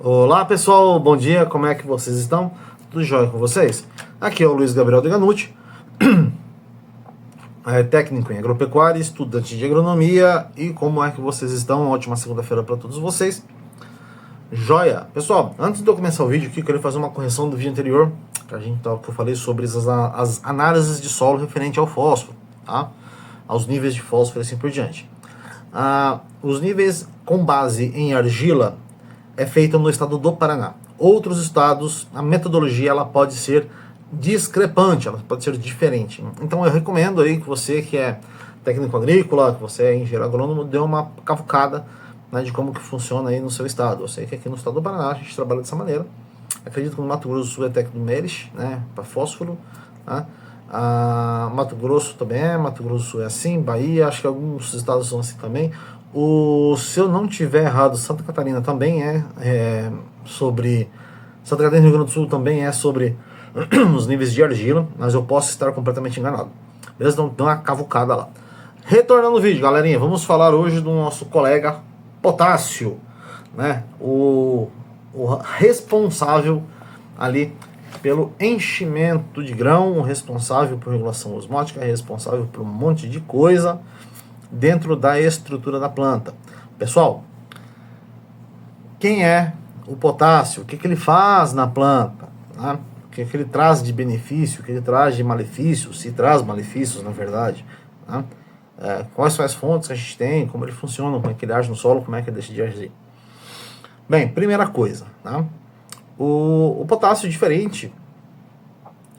Olá pessoal, bom dia, como é que vocês estão? Tudo jóia com vocês? Aqui é o Luiz Gabriel Deganucci, técnico em agropecuária, estudante de agronomia. E como é que vocês estão? Uma ótima segunda-feira para todos vocês. Joia! Pessoal, antes de eu começar o vídeo aqui, eu queria fazer uma correção do vídeo anterior, que eu falei sobre as análises de solo referente ao fósforo, tá? Aos níveis de fósforo e assim por diante. Os níveis com base em argila é feita no estado do Paraná. Outros estados, a metodologia ela pode ser discrepante, ela pode ser diferente. Então eu recomendo aí que você que é técnico agrícola, que você é engenheiro agrônomo, dê uma cavucada, né, de como que funciona aí no seu estado. Eu sei que aqui no estado do Paraná a gente trabalha dessa maneira. Acredito que no Mato Grosso do Sul é técnico Meres, né, para fósforo, tá? Mato Grosso também é, Mato Grosso do Sul é assim, Bahia, acho que alguns estados são assim também. Se eu não tiver errado, Santa Catarina também é sobre... Santa Catarina e Rio Grande do Sul também é sobre os níveis de argila, mas eu posso estar completamente enganado. Beleza? Então dá uma cavucada lá. Retornando ao vídeo, galerinha, vamos falar hoje do nosso colega potássio, né? O responsável ali pelo enchimento de grão, o responsável por regulação osmótica, responsável por um monte de coisa dentro da estrutura da planta. Pessoal, quem é o potássio? O que ele faz na planta? Né? O que ele traz de benefício? O que ele traz de malefício? Se traz malefícios, na verdade. Né? Quais são as fontes que a gente tem? Como ele funciona? Como é que ele age no solo? Como é que ele deixa de agir? Bem, primeira coisa, né? O potássio é diferente,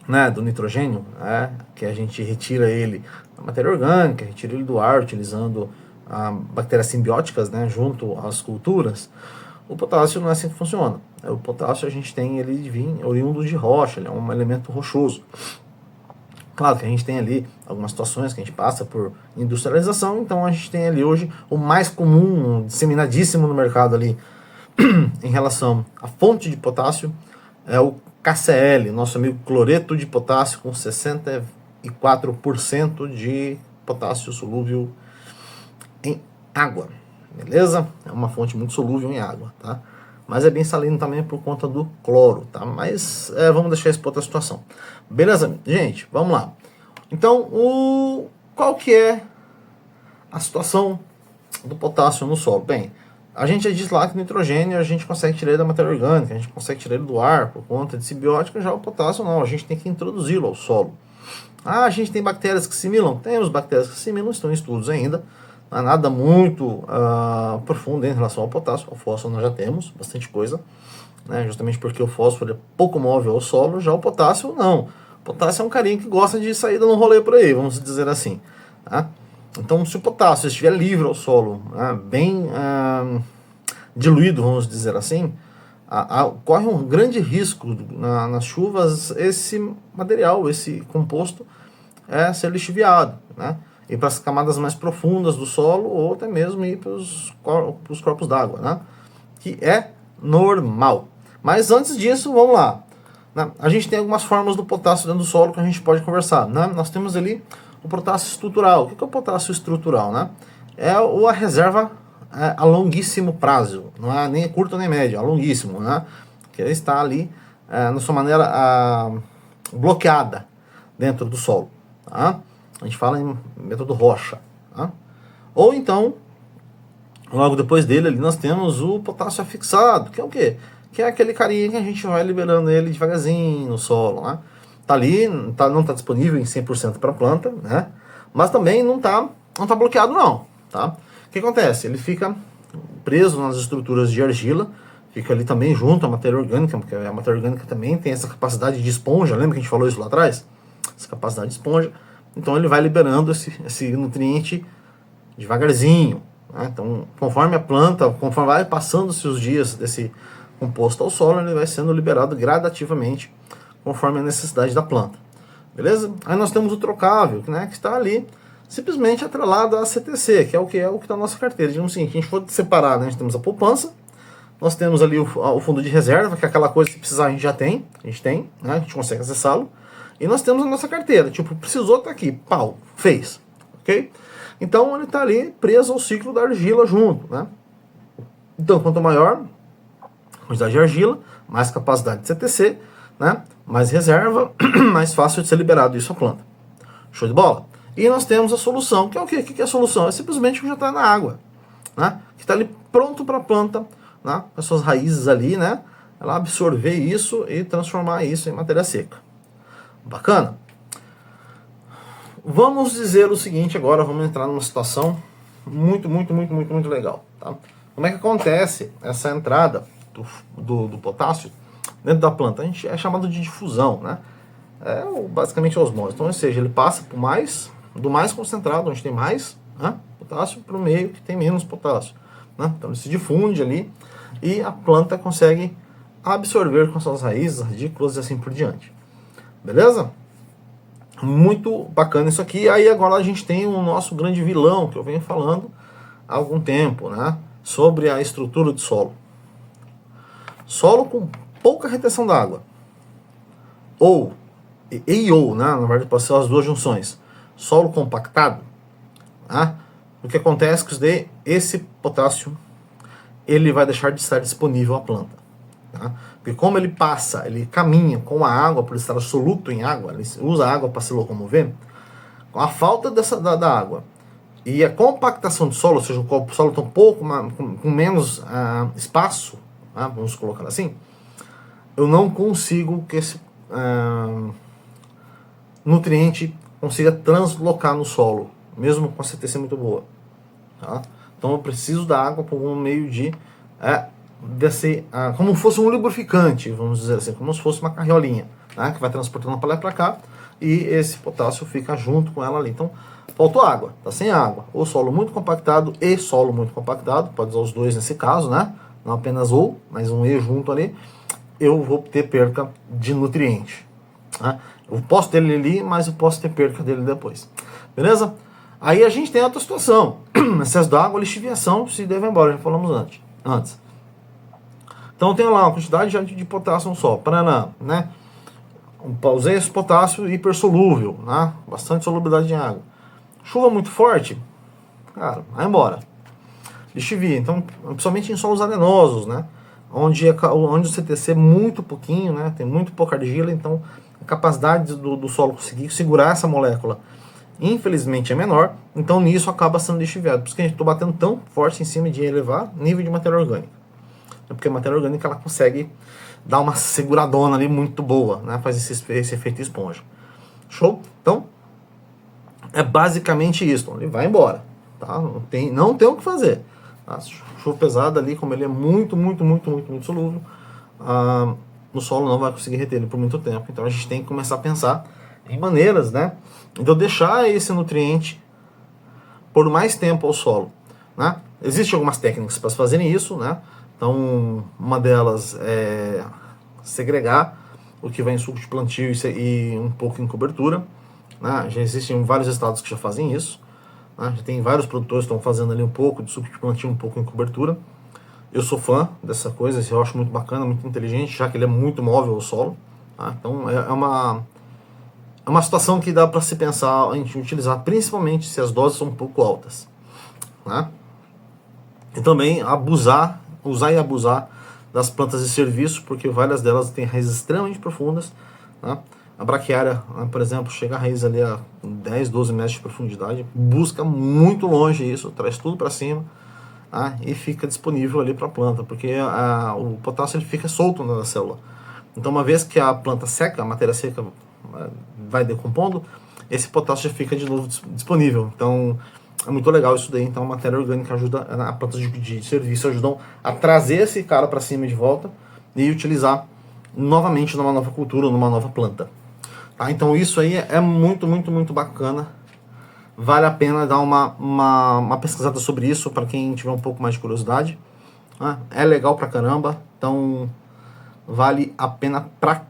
né, do nitrogênio, né, que a gente retira ele da matéria orgânica, retira ele do ar utilizando bactérias simbióticas, né, junto às culturas. O potássio não é assim que funciona. O potássio a gente tem ele oriundo de rocha, ele é um elemento rochoso. Claro que a gente tem ali algumas situações que a gente passa por industrialização, então a gente tem ali hoje o mais comum, disseminadíssimo no mercado ali, em relação à fonte de potássio, é o KCl, nosso amigo cloreto de potássio, com 64% de potássio solúvel em água, beleza? É uma fonte muito solúvel em água, tá? Mas é bem salino também por conta do cloro, tá? Mas vamos deixar isso para outra situação. Beleza, gente? Vamos lá. Então, qual que é a situação do potássio no solo? Bem, a gente já diz lá que o nitrogênio a gente consegue tirar ele da matéria orgânica, a gente consegue tirar ele do ar por conta de simbiótica, já o potássio não, a gente tem que introduzi-lo ao solo. A gente tem bactérias que assimilam? Temos bactérias que assimilam, estão em estudos ainda, não é nada muito profundo em relação ao potássio. Ao fósforo nós já temos bastante coisa, né, justamente porque o fósforo é pouco móvel ao solo, já o potássio não. O potássio é um carinha que gosta de sair dando um rolê por aí, vamos dizer assim, tá? Então, se o potássio estiver livre ao solo, bem diluído, vamos dizer assim, corre um grande risco nas chuvas esse material, esse composto, ser lixiviado, né? Ir para as camadas mais profundas do solo ou até mesmo ir para os corpos d'água, né? Que é normal. Mas antes disso, vamos lá. Né? A gente tem algumas formas do potássio dentro do solo que a gente pode conversar, né? Nós temos ali o potássio estrutural. O que é o potássio estrutural, né? É a reserva a longuíssimo prazo, não é nem curto nem médio, a longuíssimo, né? Que está ali na sua maneira bloqueada dentro do solo, tá? A gente fala em método rocha, tá? Ou então, logo depois dele ali nós temos o potássio afixado, que é o quê? Que é aquele carinha que a gente vai liberando ele devagarzinho no solo, né? Tá ali, não tá disponível em 100% para a planta, né? Mas também não tá bloqueado não, tá? O que acontece? Ele fica preso nas estruturas de argila, fica ali também junto à matéria orgânica, porque a matéria orgânica também tem essa capacidade de esponja, lembra que a gente falou isso lá atrás? Essa capacidade de esponja, então ele vai liberando esse nutriente devagarzinho, né? Então, conforme a planta, conforme vai passando-se os dias desse composto ao solo, ele vai sendo liberado gradativamente, conforme a necessidade da planta, beleza? Aí nós temos o trocável, né, que está ali simplesmente atrelado à CTC, que é o que está na nossa carteira. Digamos assim, se a gente for separar, né, nós temos a poupança, nós temos ali o fundo de reserva, que é aquela coisa que se precisar a gente já tem, né, a gente consegue acessá-lo, e nós temos a nossa carteira, tipo, precisou, tá aqui, pau, fez, ok? Então ele está ali preso ao ciclo da argila junto, né? Então, quanto maior quantidade de argila, mais capacidade de CTC, né? Mais reserva, mais fácil de ser liberado isso à planta. Show de bola? E nós temos a solução, que é o quê? O que é a solução? É simplesmente o que já está na água, né? Que está ali pronto para a planta, né? As suas raízes ali, né? Ela absorver isso e transformar isso em matéria seca. Bacana? Vamos dizer o seguinte agora, vamos entrar numa situação muito legal, tá? Como é que acontece essa entrada do potássio dentro da planta? A gente é chamado de difusão, né? É basicamente osmose. Então, ou seja, ele passa do mais concentrado, onde tem mais, né, potássio, para o meio que tem menos potássio, né? Então ele se difunde ali e a planta consegue absorver com suas raízes, radículas e assim por diante. Beleza? Muito bacana isso aqui. Aí agora a gente tem o nosso grande vilão, que eu venho falando há algum tempo, né? Sobre a estrutura do solo. Solo com pouca retenção d'água. Ou, né? Na verdade pode ser as duas junções. Solo compactado. Né? O que acontece é que esse potássio ele vai deixar de estar disponível à planta. Tá? Porque como ele caminha com a água, por estar soluto em água, ele usa a água para se locomover, com a falta da água e a compactação do solo, ou seja, o solo está um pouco com menos espaço, né, vamos colocar assim, eu não consigo que esse nutriente consiga translocar no solo, mesmo com a CTC muito boa. Tá? Então eu preciso da água por um meio de descer, como fosse um lubrificante, vamos dizer assim, como se fosse uma carriolinha, né, que vai transportando para lá e para cá, e esse potássio fica junto com ela ali. Então, faltou água, está sem água. Ou solo muito compactado e solo muito compactado, pode usar os dois nesse caso, né? Não apenas ou, mas um e junto ali, eu vou ter perca de nutriente. Né? Eu posso ter ele ali, mas eu posso ter perca dele depois. Beleza? Aí a gente tem outra situação. Excesso d'água, lixiviação, se deve embora, já falamos antes. Então eu tenho lá uma quantidade de potássio só, Paraná, né? Usei esse potássio hipersolúvel, né? Bastante solubilidade em água. Chuva muito forte, cara, vai embora. Lixivia, então, principalmente em solos arenosos, né? Onde o CTC é muito pouquinho, né? Tem muito pouca argila, então a capacidade do solo conseguir segurar essa molécula, infelizmente, é menor. Então nisso acaba sendo lixiviado. Por isso que a gente está batendo tão forte em cima de elevar nível de matéria orgânica. Porque a matéria orgânica ela consegue dar uma seguradona ali muito boa, né? Faz esse efeito esponja. Show? Então, é basicamente isso. Ele vai embora. Tá? Não tem o que fazer. Tá? Chuva pesada ali, como ele é muito solúvel, no solo não vai conseguir reter ele por muito tempo. Então a gente tem que começar a pensar em maneiras, né? Então deixar esse nutriente por mais tempo ao solo. Né? Existem algumas técnicas para fazerem isso, né? Então, uma delas é segregar o que vai em suco de plantio e um pouco em cobertura. Né? Já existem vários estados que já fazem isso. Né? Já tem vários produtores que estão fazendo ali um pouco de suco de plantio, um pouco em cobertura. Eu sou fã dessa coisa, eu acho muito bacana, muito inteligente, já que ele é muito móvel ao solo. Tá? Então, é uma situação que dá para se pensar a gente utilizar, principalmente se as doses são um pouco altas. Né? E também usar e abusar das plantas de serviço, porque várias delas têm raízes extremamente profundas. Né? A braquiária, por exemplo, chega a raiz ali a 10, 12 metros de profundidade, busca muito longe isso, traz tudo para cima, e fica disponível ali para a planta, porque o potássio ele fica solto na célula. Então, uma vez que a planta seca, a matéria seca vai decompondo, esse potássio já fica de novo disponível. Então, é muito legal isso daí. Então a matéria orgânica ajuda, a plantas de serviço ajudam a trazer esse cara para cima de volta e utilizar novamente numa nova cultura, numa nova planta. Tá? Então isso aí é muito bacana. Vale a pena dar uma pesquisada sobre isso para quem tiver um pouco mais de curiosidade. Né? É legal pra caramba. Então vale a pena pra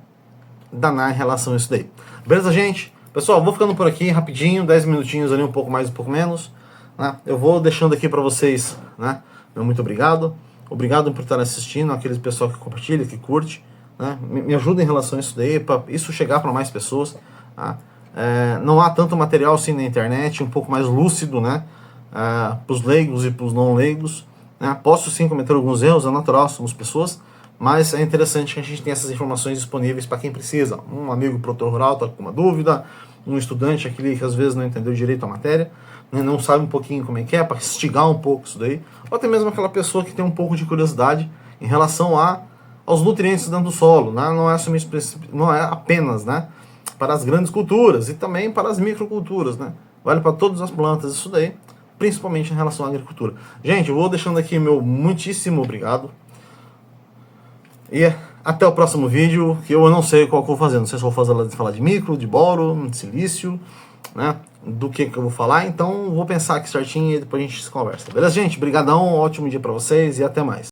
danar em relação a isso daí. Beleza, gente? Pessoal, vou ficando por aqui rapidinho, 10 minutinhos ali, um pouco mais, um pouco menos. Né? Eu vou deixando aqui para vocês, né? Meu muito obrigado. Obrigado por estar assistindo, aquele pessoal que compartilha, que curte. Né? Me ajuda em relação a isso daí, para isso chegar para mais pessoas. Tá? Não há tanto material assim na internet, um pouco mais lúcido, né? Para os leigos e para os não leigos. Né? Posso sim cometer alguns erros, é natural, somos pessoas. mas é interessante que a gente tenha essas informações disponíveis para quem precisa. Um amigo produtor rural está com uma dúvida, um estudante, aquele que às vezes não entendeu direito a matéria, né, não sabe um pouquinho como é que é, para instigar um pouco isso daí, ou até mesmo aquela pessoa que tem um pouco de curiosidade em relação aos nutrientes dentro do solo, né? Não é apenas, né, para as grandes culturas e também para as microculturas, né? Vale para todas as plantas isso daí, principalmente em relação à agricultura. Gente, eu vou deixando aqui meu muitíssimo obrigado. E até o próximo vídeo, que eu não sei qual que eu vou fazer. Não sei se eu vou falar de micro, de boro, de silício, né? Do que eu vou falar. Então vou pensar aqui certinho e depois a gente se conversa. Beleza, gente? Brigadão, ótimo dia para vocês e até mais.